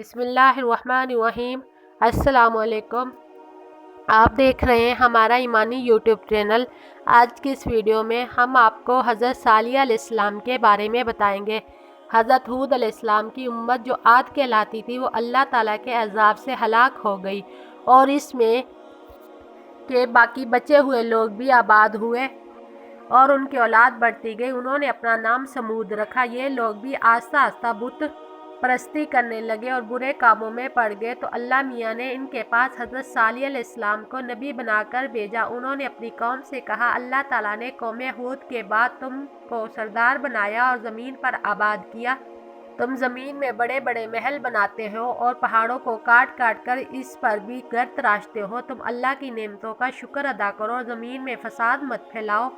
बिस्मिल्लाहिर्रहमानिर्रहीम। अस्सलामुअलैकुम। आप देख रहे हैं हमारा ईमानी यूट्यूब चैनल। आज की इस वीडियो में हम आपको हज़रत सालिह अलैहिस्सलाम के बारे में बताएंगे। हज़रत हूद अलैहिस्सलाम की उम्मत जो आद कहलाती थी वो अल्लाह ताला के अज़ाब से हलाक हो गई और इसमें के बाकी बचे हुए लोग भी आबाद हुए और उनकी औलाद बढ़ती गई। उन्होंने अपना नाम समूद रखा। ये लोग भी आस्ता आस्ता बुत परस्ती करने लगे और बुरे कामों में पड़ गए। तो अल्लाह मियाँ ने इनके पास हज़रत सालिह अलैहिस्सलाम को नबी बनाकर भेजा। उन्होंने अपनी कौम से कहा, अल्लाह ताला ने कौम हूद के बाद तुमको सरदार बनाया और ज़मीन पर आबाद किया। तुम ज़मीन में बड़े बड़े महल बनाते हो और पहाड़ों को काट काट कर इस पर भी घर तराशते हो। तुम अल्लाह की नेमतों का शुक्र अदा करो और ज़मीन में फसाद मत फैलाओ।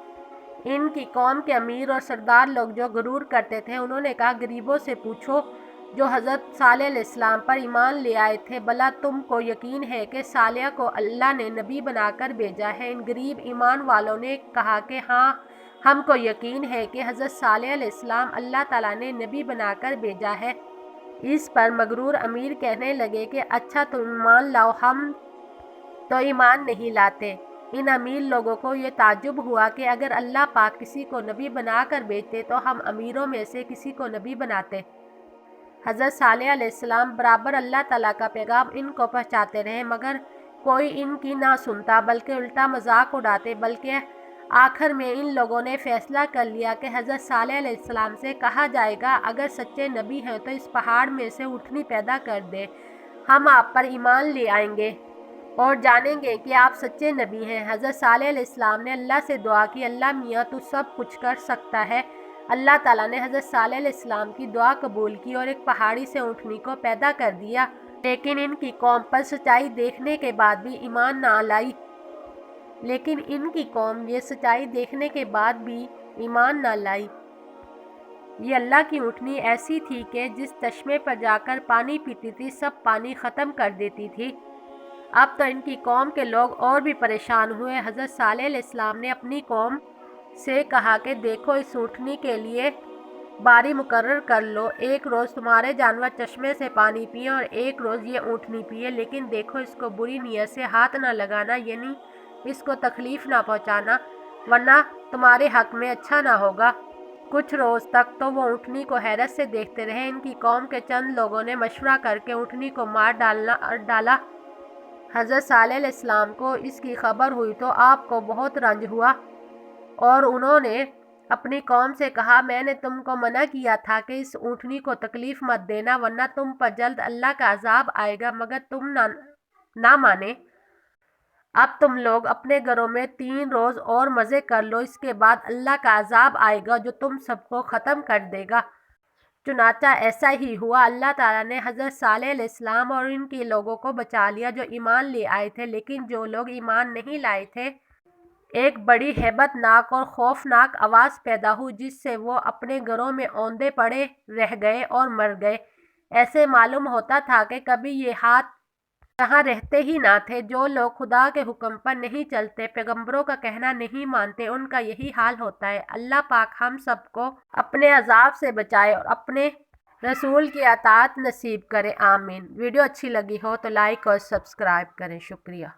इनकी कौम के अमीर और सरदार लोग जो गुरूर करते थे, उन्होंने कहा, गरीबों से पूछो जो हज़रत सालिह अलैहिस्सलाम पर ईमान ले आए थे, भला तुमको यकीन है कि सालिह को अल्लाह ने नबी बनाकर भेजा है? इन गरीब ईमान वालों ने कहा कि हाँ, हमको यकीन है कि हज़रत सालिह अलैहिस्सलाम अल्लाह ताला ने नबी बनाकर भेजा है। इस पर मगरूर अमीर कहने लगे कि अच्छा तुम ईमान लाओ, हम तो ईमान नहीं लाते। इन अमीर लोगों को ये ताज्जुब हुआ कि अगर अल्लाह पाक किसी को नबी बनाकर भेजते तो हम अमीरों में से किसी को नबी बनाते। हज़रत सालिह अलैहिस्सलाम बराबर अल्लाह ताला का पैगाम इनको पहुँचाते रहे, मगर कोई इनकी ना सुनता बल्कि उल्टा मजाक उड़ाते। बल्कि आखिर में इन लोगों ने फैसला कर लिया कि हज़रत सालिह अलैहिस्सलाम से कहा जाएगा, अगर सच्चे नबी हैं तो इस पहाड़ में से ऊँटनी पैदा कर दे, हम आप पर ईमान ले आएंगे और जानेंगे कि आप सच्चे नबी हैं। हज़रत सालिह अलैहिस्सलाम ने अल्लाह से दुआ की, अल्लाह मियाँ तू सब कुछ कर सकता है। अल्लाह ताला ने हज़रत सालिह अलैहिस्सलाम की दुआ कबूल की और एक पहाड़ी से ऊँटनी को पैदा कर दिया। लेकिन इनकी कौम पर सच्चाई देखने के बाद भी ईमान ना लाई। ये अल्लाह की ऊँटनी ऐसी थी कि जिस चश्मे पर जाकर पानी पीती थी, सब पानी ख़त्म कर देती थी। अब तो इनकी कौम के लोग और भी परेशान हुए। हज़रत सालिह अलैहिस्सलाम ने अपनी कौम से कहा कि देखो, इस ऊँटनी के लिए बारी मुकर्रर कर लो। एक रोज़ तुम्हारे जानवर चश्मे से पानी पिए और एक रोज़ ये ऊँटनी पिए, लेकिन देखो इसको बुरी नीयत से हाथ ना लगाना, यानी इसको तकलीफ़ ना पहुँचाना, वरना तुम्हारे हक़ में अच्छा ना होगा। कुछ रोज़ तक तो वो ऊँटनी को हैरत से देखते रहे। इनकी कौम के चंद लोगों ने मशवरा करके ऊँटनी को मार डाला। हज़रत सालिह अलैहिस्सलाम को इसकी खबर हुई तो आपको बहुत रंज हुआ और उन्होंने अपनी कौम से कहा, मैंने तुमको मना किया था कि इस ऊँटनी को तकलीफ़ मत देना, वरना तुम पर जल्द अल्लाह का अज़ाब आएगा, मगर तुम ना माने। अब तुम लोग अपने घरों में 3 रोज़ और मज़े कर लो, इसके बाद अल्लाह का अज़ाब आएगा जो तुम सबको ख़त्म कर देगा। चुनाचा ऐसा ही हुआ। अल्लाह ताला ने हज़रत सालिह अलैहिस्सलाम और इनके लोगों को बचा लिया जो ईमान ले आए थे, लेकिन जो लोग ईमान नहीं लाए थे, एक बड़ी हैबतनाक और खौफनाक आवाज़ पैदा हुई, जिससे वो अपने घरों में औंधे पड़े रह गए और मर गए। ऐसे मालूम होता था कि कभी ये हाथ यहाँ रहते ही ना थे। जो लोग खुदा के हुक्म पर नहीं चलते, पैगंबरों का कहना नहीं मानते, उनका यही हाल होता है। अल्लाह पाक हम सबको अपने अज़ाब से बचाए और अपने रसूल की अताअत नसीब करे। आमीन। वीडियो अच्छी लगी हो तो लाइक और सब्सक्राइब करें। शुक्रिया।